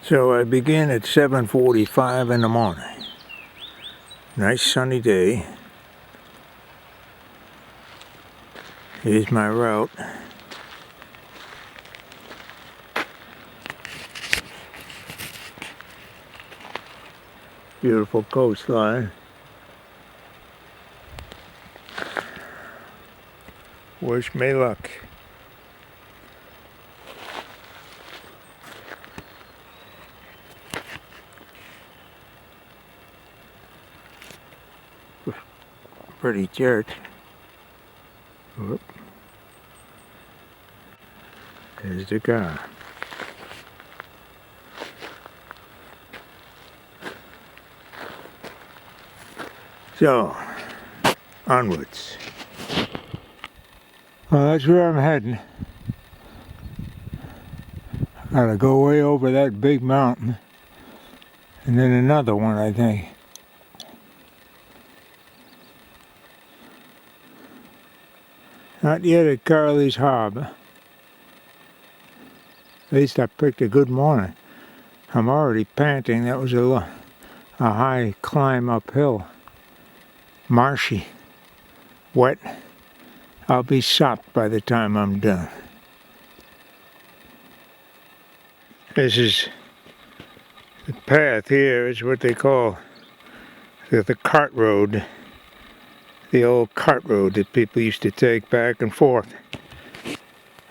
So I begin at 7:45 in the morning. Nice sunny day. Here's my route. Beautiful coastline. Wish me luck. Pretty church. Whoop. There's the car. So, onwards. Well, that's where I'm heading. Gotta go way over that big mountain. And then another one, I think. Not yet at Carly's Harbour. At least I picked a good morning. I'm already panting. That was a high climb uphill. Marshy. Wet. I'll be sopped by the time I'm done. This is the path here is what they call the cart road. The old cart road that people used to take back and forth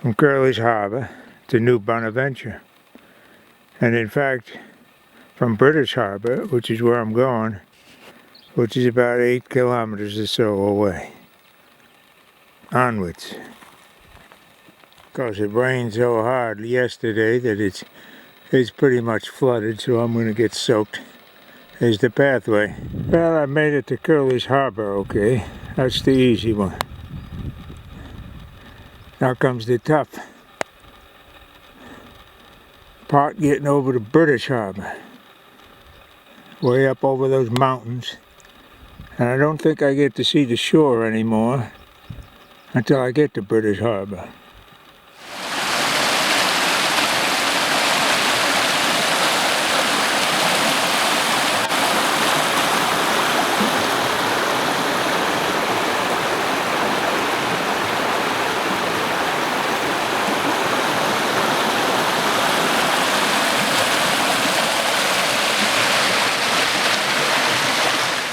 from Curly's Harbour to New Bonaventure. And in fact, from British Harbour, which is where I'm going, which is about 8 kilometers or so away. Onwards. Of course, it rained so hard yesterday that it's pretty much flooded, so I'm going to get soaked. There's the pathway. Well, I made it to Curly's Harbour, okay. That's the easy one. Now comes the tough part, getting over to British Harbour. Way up over those mountains. And I don't think I get to see the shore anymore until I get to British Harbour.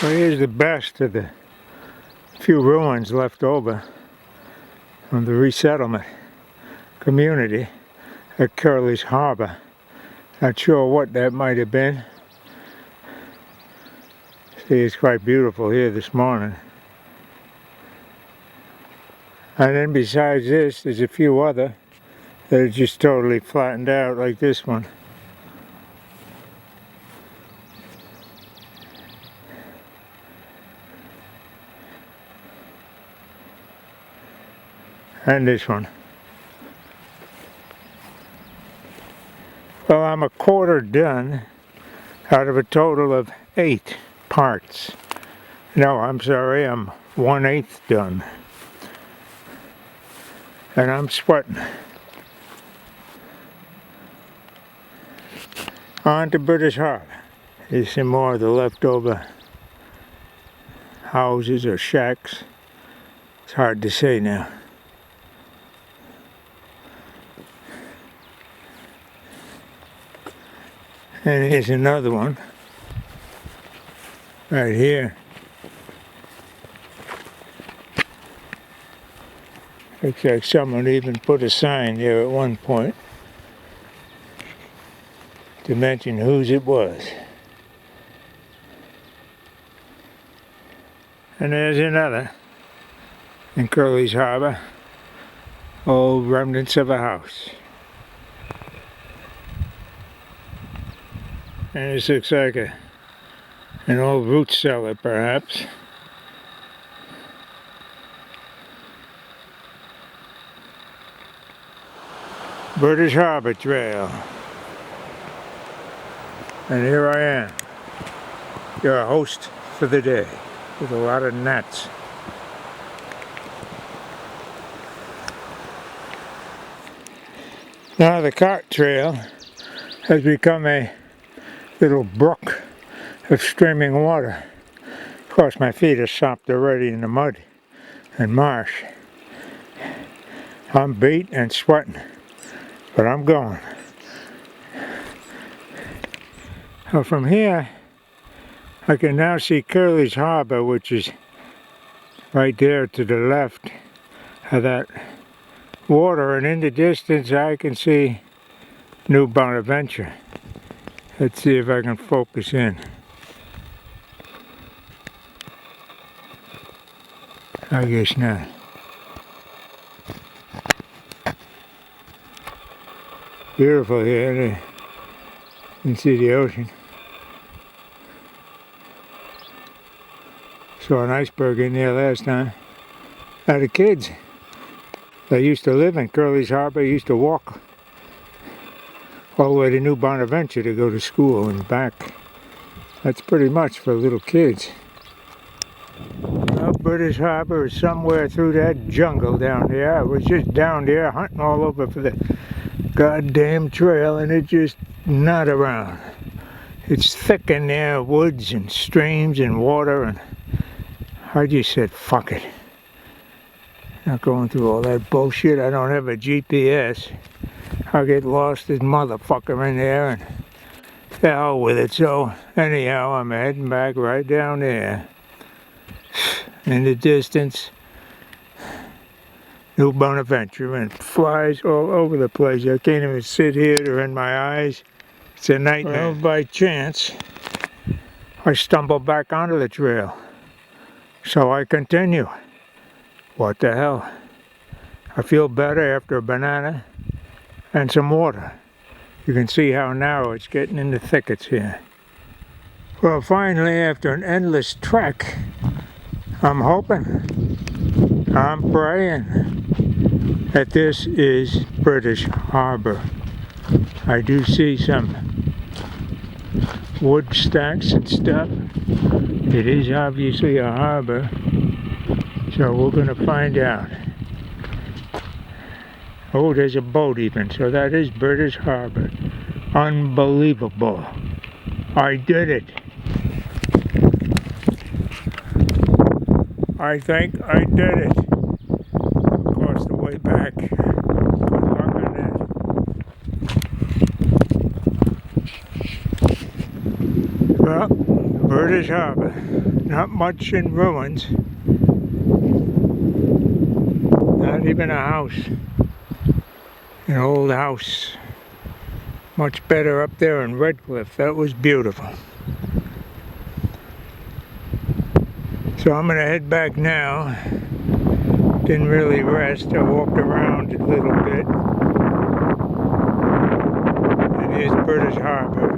Well, here's the best of the few ruins left over from the resettlement community at Curly's Harbour. Not sure what that might have been. See, it's quite beautiful here this morning. And then besides this, there's a few other that are just totally flattened out, like this one. And this one. Well, I'm a quarter done out of a total of 8 parts. No, I'm sorry, I'm 1/8 done. And I'm sweating. On to British Harbour. Here's some more of the leftover houses or shacks. It's hard to say now. And here's another one, right here. Looks like someone even put a sign there at one point to mention whose it was. And there's another in Curly's Harbour, old remnants of a house. And this looks like an old root cellar, perhaps. British Harbour Trail. And here I am, your host for the day, with a lot of gnats. Now the cart trail has become a little brook of streaming water. Of course, my feet are sopped already in the mud and marsh. I'm beat and sweating, but I'm going. So from here, I can now see Curly's Harbour, which is right there to the left of that water, and in the distance I can see New Bonaventure. Let's see if I can focus in. I guess not. Beautiful here. You can see the ocean. Saw an iceberg in there last time. Now the kids that used to live in Curly's Harbour used to walk all the way to New Bonaventure to go to school and back. That's pretty much for little kids. Well, British Harbour is somewhere through that jungle down there. I was just down there hunting all over for the goddamn trail, and it's just not around. It's thick in there, woods and streams and water, and I just said, fuck it. Not going through all that bullshit. I don't have a GPS. I'll get lost as motherfucker in there, and the hell with it. So anyhow, I'm heading back right down there. In the distance, New Bonaventure, and flies all over the place. I can't even sit here, they're in my eyes. It's a nightmare. Well, by chance, I stumble back onto the trail. So I continue. What the hell? I feel better after a banana and some water. You can see how narrow it's getting in the thickets here. Well, finally, after an endless trek, I'm hoping, I'm praying that this is British Harbour. I do see some wood stacks and stuff. It is obviously a harbour, so we're going to find out. Oh, there's a boat even, so that is British Harbour. Unbelievable. I did it. I think I did it. Of course, the way back. Good luck on that. Well, British Harbour. Not much in ruins. Not even a house. An old house. Much better up there in Redcliffe. That was beautiful. So I'm going to head back now. Didn't really rest. I walked around a little bit. And here's British Harbour.